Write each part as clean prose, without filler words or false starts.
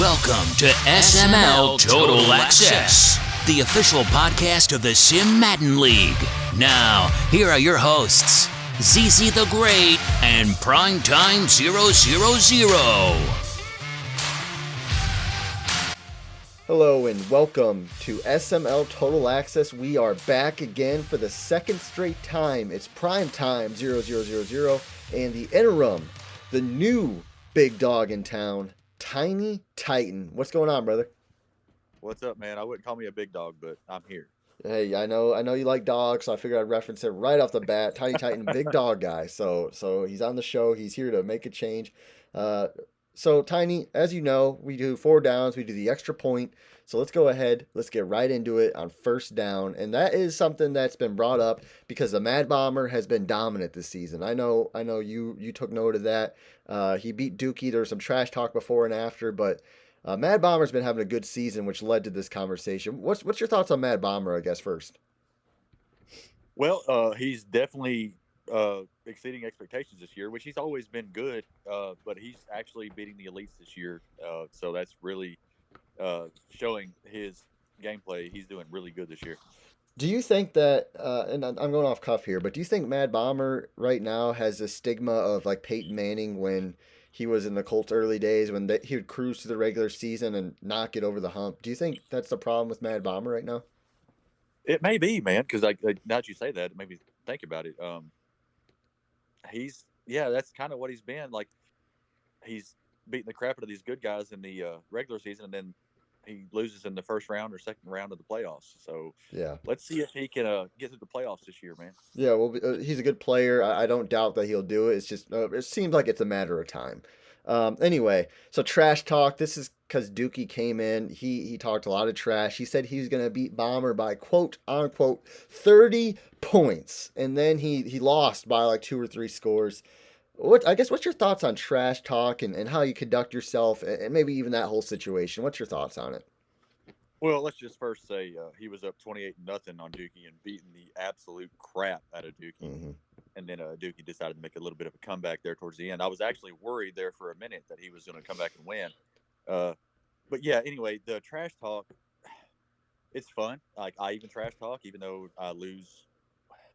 Welcome to SML Total Access, the official podcast of the Sim Madden League. Now, here are your hosts, ZZ the Great and Primetime 000. Hello and welcome to SML Total Access. We are back again for the second straight time. It's Primetime 000 and the interim, the new big dog in town, TinyTitan. What's going on, brother? What's up, man? I wouldn't call me a big dog, but I'm here. Hey, I know you like dogs, so I figured I'd reference it right off the bat. TinyTitan, big dog guy. So he's on the show. He's here to make a change. So Tiny, as you know, we do 4 downs. We do the extra point. So let's go ahead. Let's get right into it on first down. And that is something that's been brought up because the Mad Bomber has been dominant this season. I know you took note of that. He beat Dookie. There was some trash talk before and after, but Mad Bomber's been having a good season, which led to this conversation. What's your thoughts on Mad Bomber, I guess, first? Well, he's definitely exceeding expectations this year, which he's always been good, but he's actually beating the elites this year. So that's really showing his gameplay. He's doing really good this year. Do you think that, and I'm going off cuff here, but do you think Mad Bomber right now has the stigma of like Peyton Manning when he was in the Colts early days, when he would cruise to the regular season and not get over the hump? Do you think that's the problem with Mad Bomber right now? It may be, man, because now that you say that, it made me think about it. That's kind of what he's been. Like, he's beating the crap out of these good guys in the regular season, and then he loses in the first round or second round of the playoffs. So yeah, let's see if he can get to the playoffs this year, man. Yeah, well, he's a good player. I don't doubt that he'll do it. It's just it seems like it's a matter of time. Anyway, so trash talk. This is because Dookie came in. He talked a lot of trash. He said he was going to beat Bomber by quote unquote 30 points, and then he lost by like 2 or 3 scores. What's your thoughts on trash talk and how you conduct yourself and maybe even that whole situation? What's your thoughts on it? Well, let's just first say he was up 28-0 on Dookie and beating the absolute crap out of Dookie. Mm-hmm. And then Dookie decided to make a little bit of a comeback there towards the end. I was actually worried there for a minute that he was going to come back and win. But yeah, anyway, the trash talk, it's fun. Like, I even trash talk, even though I lose,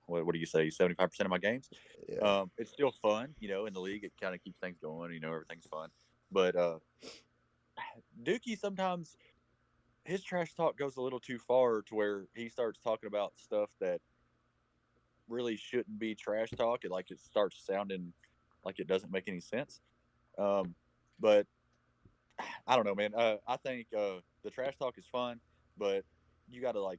what do you say, 75% of my games? Yeah. It's still fun, in the league. It kind of keeps things going, everything's fun. But Dookie, sometimes his trash talk goes a little too far to where he starts talking about stuff that really shouldn't be trash talk. It starts sounding like it doesn't make any sense. But I don't know, man. I think the trash talk is fun, but you got to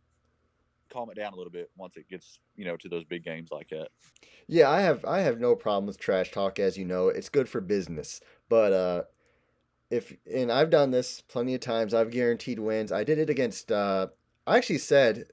calm it down a little bit once it gets to those big games like that. Yeah, I have no problem with trash talk, as you know. It's good for business. But and I've done this plenty of times. I've guaranteed wins. I did it against I actually said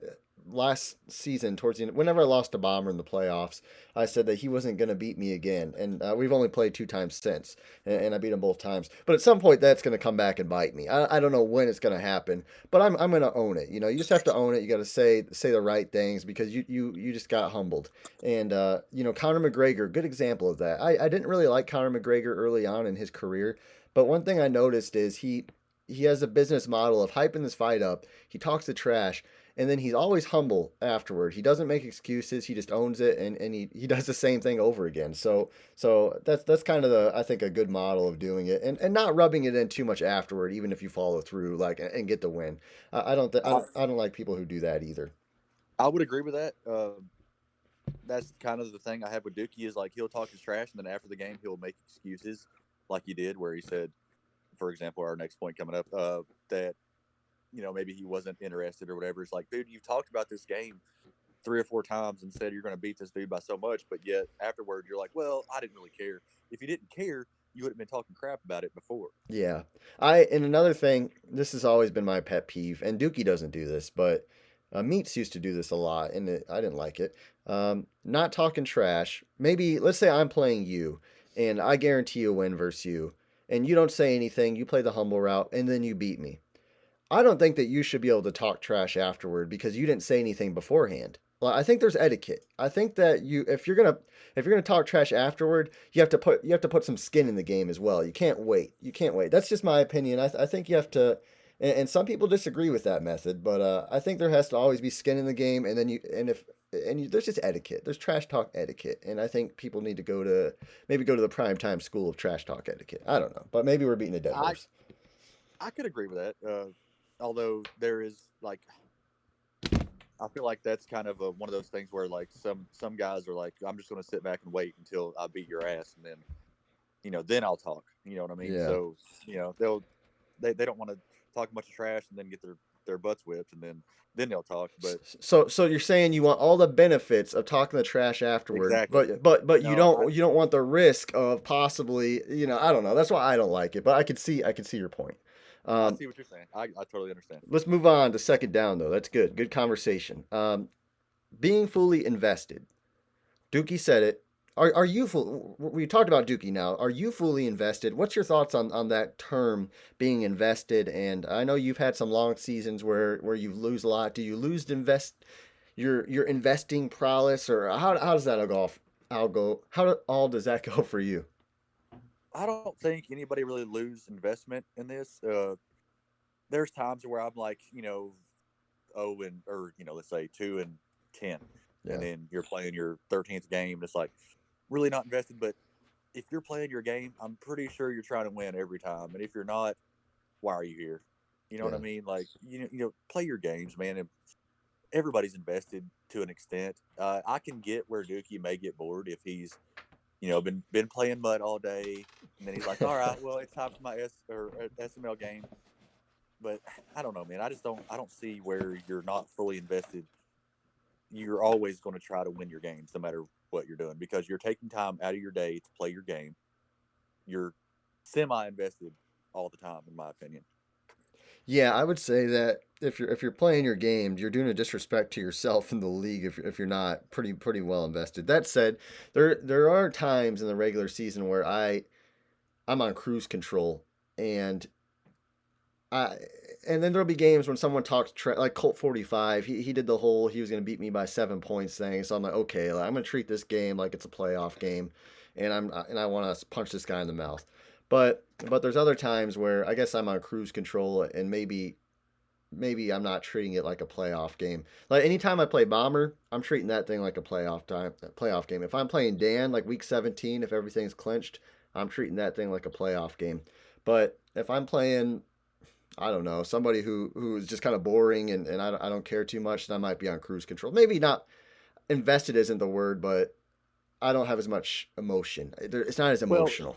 last season towards the end, whenever I lost to Bomber in the playoffs, I said that he wasn't going to beat me again. And we've only played 2 times since, and I beat him both times. But at some point, that's going to come back and bite me. I don't know when it's going to happen, but I'm going to own it. You just have to own it. You got to say the right things because you just got humbled. And Conor McGregor, good example of that. I didn't really like Conor McGregor early on in his career, but one thing I noticed is he has a business model of hyping this fight up. He talks the trash. And then he's always humble afterward. He doesn't make excuses. He just owns it, and he does the same thing over again. So that's kind of I think a good model of doing it, and not rubbing it in too much afterward, even if you follow through and get the win. I don't like people who do that either. I would agree with that. That's kind of the thing I have with Dookie is he'll talk his trash, and then after the game he'll make excuses, like he did where he said, for example, our next point coming up, that maybe he wasn't interested or whatever. It's like, dude, you've talked about this game 3 or 4 times and said you're going to beat this dude by so much, but yet afterward you're like, well, I didn't really care. If you didn't care, you would have been talking crap about it before. Yeah. And another thing, this has always been my pet peeve, and Dookie doesn't do this, but Meats used to do this a lot, and I didn't like it. Not talking trash. Maybe, let's say I'm playing you, and I guarantee a win versus you, and you don't say anything, you play the humble route, and then you beat me. I don't think that you should be able to talk trash afterward because you didn't say anything beforehand. Well, I think there's etiquette. I think that if you're gonna talk trash afterward, you have to put some skin in the game as well. You can't wait. You can't wait. That's just my opinion. I think you have to, and some people disagree with that method, but I think there has to always be skin in the game, and then there's just etiquette. There's trash talk etiquette, and I think people need to maybe go to the prime time school of trash talk etiquette. I don't know, but maybe we're beating a dead I horse. I could agree with that. Although there is like, I feel like that's kind of one of those things where like some guys are like, I'm just going to sit back and wait until I beat your ass, and then then I'll talk. You know what I mean? Yeah. So they don't want to talk a bunch of trash and then get their butts whipped, and then they'll talk. But So you're saying you want all the benefits of talking the trash afterward, exactly, but you no, don't want the risk of possibly, I don't know. That's why I don't like it, but I can see your point. I Um, see what you're saying. I totally understand. let's move on to second down though. That's good. Good conversation. Being fully invested. Dookie said it. Are you full? We talked about Dookie now. Are you fully invested? What's your thoughts on that term, being invested? And I know you've had some long seasons where you lose a lot. Do you lose your investing prowess, or how does that go off? How does that go for you? I don't think anybody really lose investment in this. There's times where I'm like, 0 and let's say 2-10, and Yeah, then you're playing your 13th game, and it's like really not invested. But if you're playing your game, I'm pretty sure you're trying to win every time. And if you're not, why are you here? You know what I yeah, mean? Like play your games, man. And everybody's invested to an extent. I can get where Dookie may get bored if he's been playing mud all day, and then he's like, all right, well, it's time for my SML game. But I don't know, man. I don't see where you're not fully invested. You're always going to try to win your games no matter what you're doing, because you're taking time out of your day to play your game. You're semi invested all the time, in my opinion. yeah. I would say that if you're playing your games, you're doing a disrespect to yourself in the league if you're not pretty well invested. That said, there are times in the regular season where I'm on cruise control, and I and then there'll be games when someone talks like Colt 45. He did the whole he was going to beat me by 7 points thing. So I'm like, okay, like, I'm going to treat this game like it's a playoff game, and I want to punch this guy in the mouth. But there's other times where I guess I'm on cruise control, and maybe I'm not treating it like a playoff game. Like anytime I play Bomber, I'm treating that thing like a playoff game. If I'm playing Dan like week 17, if everything's clinched, I'm treating that thing like a playoff game. But if I'm playing, I don't know, somebody who is just kind of boring, and I don't care too much, then I might be on cruise control. Maybe not invested isn't the word, but I don't have as much emotion. It's not as Well, emotional.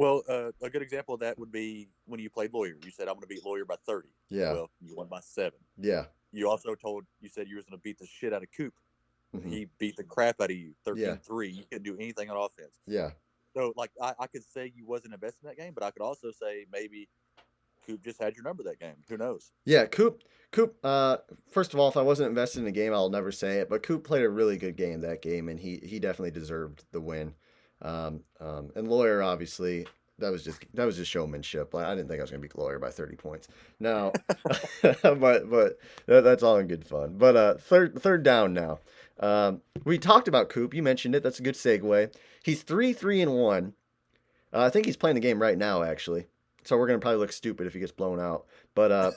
a good example of that would be when you played Lawyer. You said, I'm going to beat Lawyer by 30. Yeah, Well, you won by 7. yeah, You said you were going to beat the shit out of Coop. hmm, He beat the crap out of you, yeah, 13-3. You couldn't do anything on offense. yeah. So, like, I could say you wasn't invested in that game, but I could also say maybe Coop just had your number that game. Who knows? Yeah, Coop. First of all, if I wasn't invested in the game, I'll never say it. But Coop played a really good game that game, and he definitely deserved the win. And Lawyer, obviously, that was just showmanship. Like, I didn't think I was gonna beat Lawyer by 30 points. No, but that's all in good fun. But third down now. We talked about Coop. You mentioned it. That's a good segue. He's 3-3-1. I think he's playing the game right now, actually. So we're gonna probably look stupid if he gets blown out. But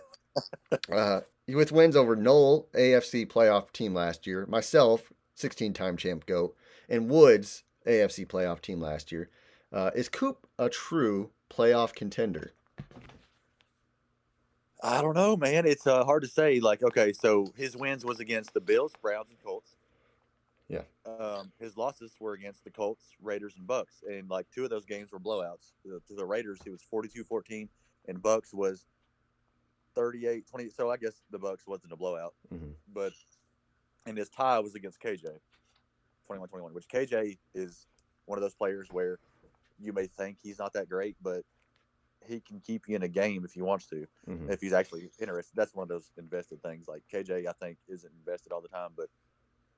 with wins over Knoll, AFC playoff team last year, myself, 16-time champ GOAT, and Woods, AFC playoff team last year, is Coop a true playoff contender? I don't know, man. It's hard to say. Like, okay, so his wins was against the Bills, Browns, and Colts. Yeah. His losses were against the Colts, Raiders, and Bucks, and like 2 of those games were blowouts. To the Raiders, he was 42-14, and Bucks was 38-20. So I guess the Bucks wasn't a blowout, Mm-hmm. but and his tie was against KJ, 21-21, which KJ is one of those players where you may think he's not that great, but he can keep you in a game if he wants to, Mm-hmm. if he's actually interested. That's one of those invested things. Like KJ, I think isn't invested all the time, but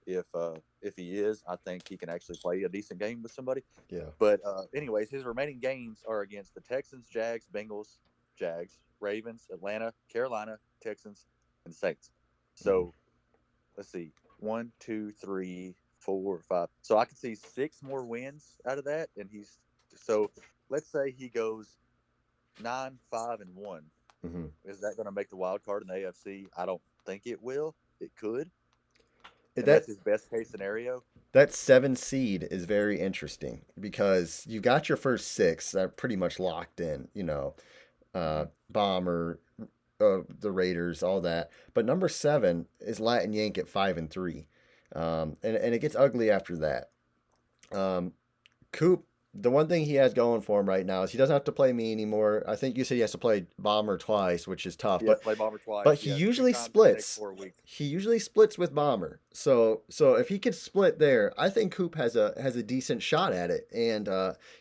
if he is, I think he can actually play a decent game with somebody. Yeah. But anyways, his remaining games are against the Texans, Jags, Bengals, Jags, Ravens, Atlanta, Carolina, Texans, and Saints. Mm-hmm. So let's see, 1, 2, 3, 4, 5. So I can see 6 more wins out of that, and so. Let's say he goes 9-5-1. Mm-hmm. Is that going to make the wild card in the AFC? I don't think it will. It could, and That that's his best case scenario. that 7 seed is very interesting because you got your first 6 that pretty much locked in. Bomber, the Raiders, all that. But number 7 is Latin Yank at 5-3, and it gets ugly after that. Um, Coop, the one thing he has going for him right now is he doesn't have to play me anymore. I think you said he has to play Bomber twice, which is tough. He has But to play Bomber twice. but he He has 2 usually times in the next splits. 4 weeks. He usually splits with Bomber. So if he could split there, I think Coop has a decent shot at it. And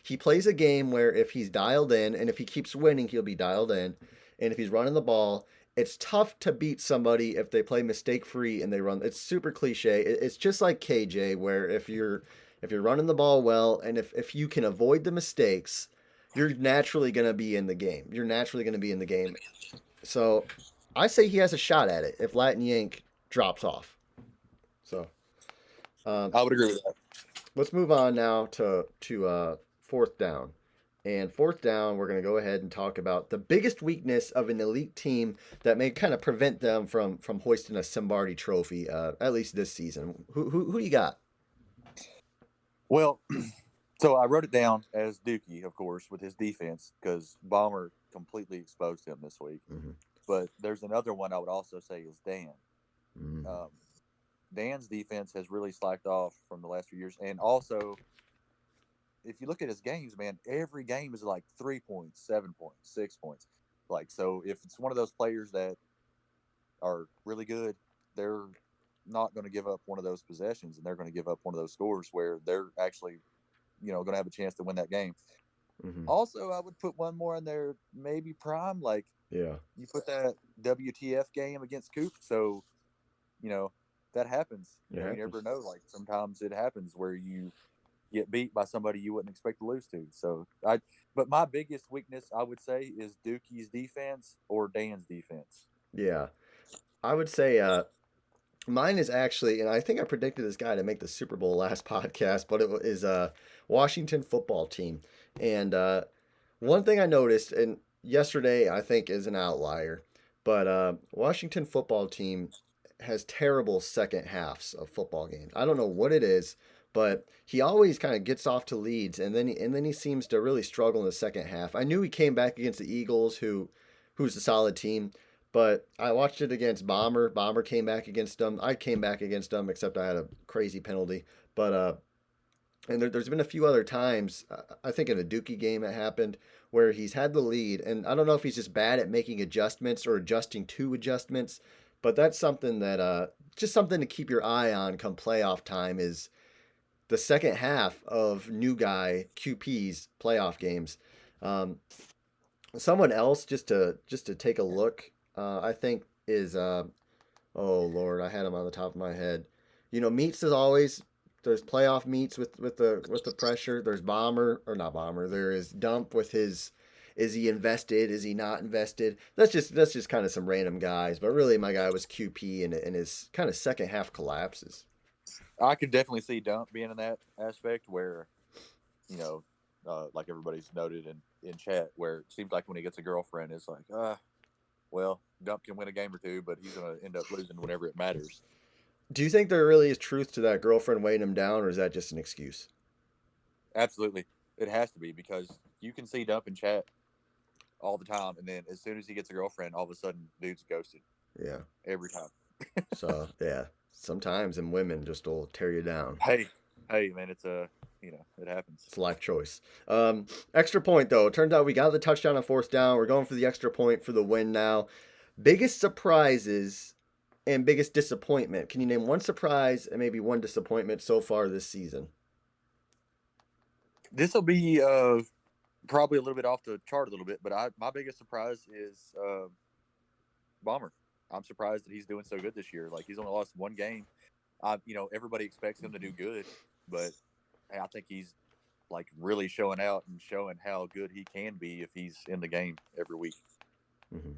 he plays a game where if he's dialed in and if he keeps winning, he'll be dialed in. And if he's running the ball, it's tough to beat somebody if they play mistake free and they run. It's super cliche. It's just like KJ, where if you're running the ball well and if you can avoid the mistakes, you're naturally going to be in the game. You're naturally going to be in the game. So I say he has a shot at it if Latin Yank drops off. So I would agree with that. let's move on now to fourth down. And fourth down, we're going to go ahead and talk about the biggest weakness of an elite team that may kind of prevent them from hoisting a Simbardi trophy, at least this season. Who you got? Well, so I wrote it down as Dookie, of course, with his defense because Bomber completely exposed him this week. Mm-hmm. But there's another one I would also say is Dan. Mm-hmm. Dan's defense has really slacked off from the last few years. And also, if you look at his games, man, every game is like 3 points, 7 points, 6 points. So if it's one of those players that are really good, they're not going to give up one of those possessions, and they're going to give up one of those scores where they're actually, going to have a chance to win that game. Mm-hmm. Also, I would put one more in there, maybe Prime. Yeah, you put that WTF game against Coop, so that happens. You never know. Sometimes it happens where you get beat by somebody you wouldn't expect to lose to. But my biggest weakness, I would say, is Dookie's defense or Dan's defense. yeah. I would say mine is actually, and I think I predicted this guy to make the Super Bowl last podcast, but it is Washington football team. And one thing I noticed, and yesterday I think is an outlier, but Washington football team has terrible second halves of football games. I don't know what it is, but he always kind of gets off to leads, and then he seems to really struggle in the second half. I knew he came back against the Eagles, who's a solid team. But I watched it against Bomber. Bomber came back against them. I came back against them, except I had a crazy penalty. But and there's been a few other times. I think in a Dookie game it happened where he's had the lead, and I don't know if he's just bad at making adjustments or adjusting to adjustments. But that's something that just something to keep your eye on come playoff time is the second half of new guy QP's playoff games. Someone else just to take a look. I think is oh Lord, I had him on the top of my head. Meats as always. There's playoff Meats with the pressure. There's Bomber or not Bomber. There is Dump with his. Is he invested? Is he not invested? That's just kind of some random guys. But really, my guy was QP and his kind of second half collapses. I could definitely see Dump being in that aspect where, like everybody's noted in chat, where it seems like when he gets a girlfriend, it's like, well, Dump can win a game or two, but he's going to end up losing whenever it matters. Do you think there really is truth to that girlfriend weighing him down, or is that just an excuse? Absolutely. It has to be because you can see Dump in chat all the time, and then as soon as he gets a girlfriend, all of a sudden, dude's ghosted. Yeah. Every time. So, yeah. Sometimes and women just will tear you down. Hey, man, it's it happens. It's a life choice. Extra point, though. It turns out we got the touchdown on fourth down. We're going for the extra point for the win now. Biggest surprises and biggest disappointment. Can you name one surprise and maybe one disappointment so far this season? This will be probably a little bit off the chart a little bit, but my biggest surprise is Bomber. I'm surprised that he's doing so good this year. He's only lost one game. Everybody expects him to do good, but I think he's really showing out and showing how good he can be if he's in the game every week. Mm-hmm.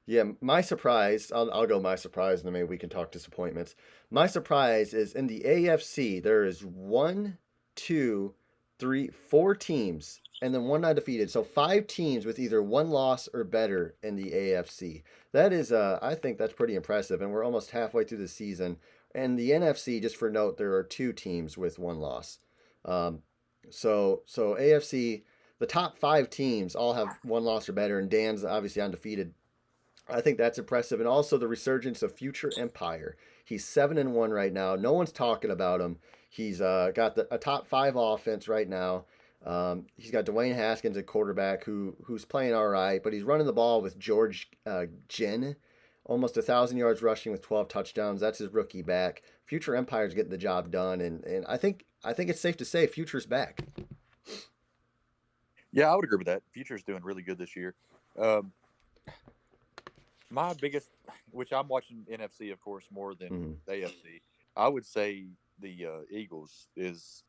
Yeah, my surprise, I'll go my surprise, and then maybe we can talk disappointments. My surprise is in the AFC, there is one, two, three, four teams, and then one undefeated. So five teams with either one loss or better in the AFC. That is, I think that's pretty impressive, and we're almost halfway through the season. And the NFC, just for note, there are two teams with one loss. Um, so AFC, the top five teams all have one loss or better, and Dan's obviously undefeated. I think that's impressive, and also the resurgence of Future Empire. He's 7-1 right now. No one's talking about him. He's got a top five offense right now. He's got Dwayne Haskins at quarterback, who's playing all right, but he's running the ball with George Jin, almost 1,000 yards rushing with 12 touchdowns. That's his rookie back. Future Empire's getting the job done, and I think it's safe to say Future's back. Yeah, I would agree with that. Future's doing really good this year. My biggest, which I'm watching NFC, of course, more than AFC, I would say the Eagles is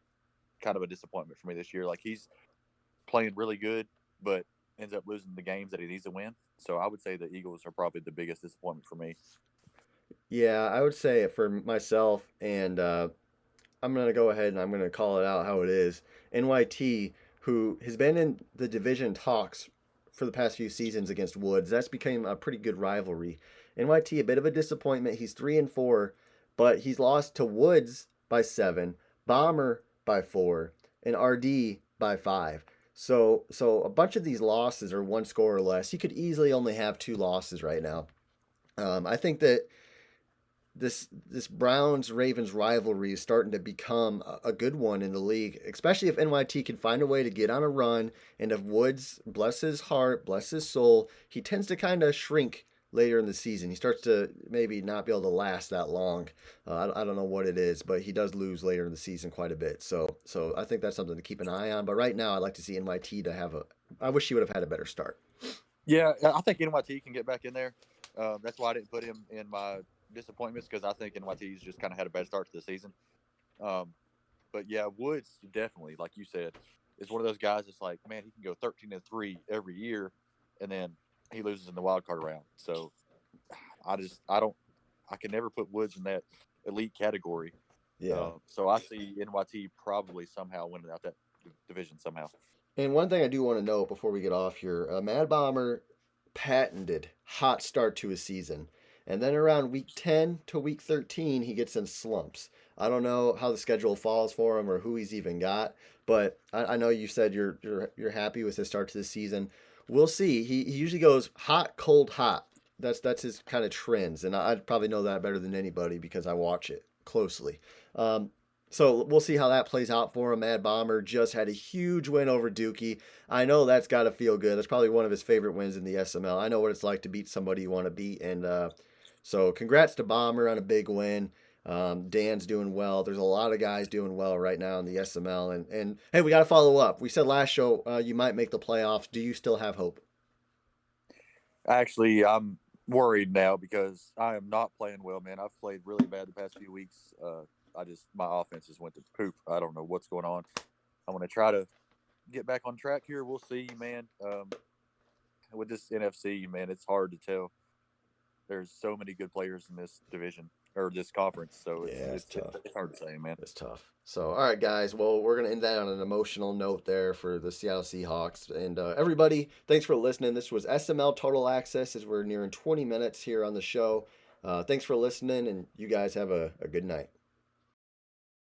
kind of a disappointment for me this year. Like, he's playing really good, but ends up losing the games that he needs to win. So I would say the Eagles are probably the biggest disappointment for me. Yeah, I would say it for myself, and I'm going to go ahead and I'm going to call it out how it is. NYT, who has been in the division talks for the past few seasons against Woods, that's become a pretty good rivalry. NYT, a bit of a disappointment. He's 3-4, but he's lost to Woods by 7, Bomber by 4, and RD by 5. So a bunch of these losses are one score or less. He could easily only have 2 losses right now. I think that this Browns Ravens rivalry is starting to become a good one in the league, especially if NYT can find a way to get on a run, and if Woods, bless his heart, bless his soul, he tends to kind of shrink later in the season. He starts to maybe not be able to last that long. I don't know what it is, but he does lose later in the season quite a bit. So I think that's something to keep an eye on. But right now, I'd like to see NYT to have I wish he would have had a better start. Yeah, I think NYT can get back in there. That's why I didn't put him in my disappointments, because I think NYT's just kind of had a bad start to the season. But yeah, Woods definitely, like you said, is one of those guys that's like, man, he can go 13-3 every year, and then he loses in the wild card round. So I can never put Woods in that elite category. Yeah. So I see NYT probably somehow winning out that division somehow. And one thing I do want to note before we get off here, Mad Bomber patented hot start to his season. And then around week 10 to week 13, he gets in slumps. I don't know how the schedule falls for him or who he's even got, but I know you said you're happy with his start to the season. We'll see. He usually goes hot, cold, hot. That's his kind of trends, and I'd probably know that better than anybody because I watch it closely. So we'll see how that plays out for him. Mad Bomber just had a huge win over Dookie. I know that's got to feel good. That's probably one of his favorite wins in the SML. I know what it's like to beat somebody you want to beat, and so congrats to Bomber on a big win. Dan's doing well. There's a lot of guys doing well right now in the SML. And hey, we got to follow up. We said last show you might make the playoffs. Do you still have hope? Actually, I'm worried now because I am not playing well, man. I've played really bad the past few weeks. My offense just went to poop. I don't know what's going on. I'm going to try to get back on track here. We'll see, man. With this NFC, man, it's hard to tell. There's so many good players in this division or this conference, so it's tough. It's hard to say, man. It's tough. So, all right, guys. Well, we're gonna end that on an emotional note there for the Seattle Seahawks. And everybody, thanks for listening. This was SML Total Access as we're nearing 20 minutes here on the show. Thanks for listening, and you guys have a good night.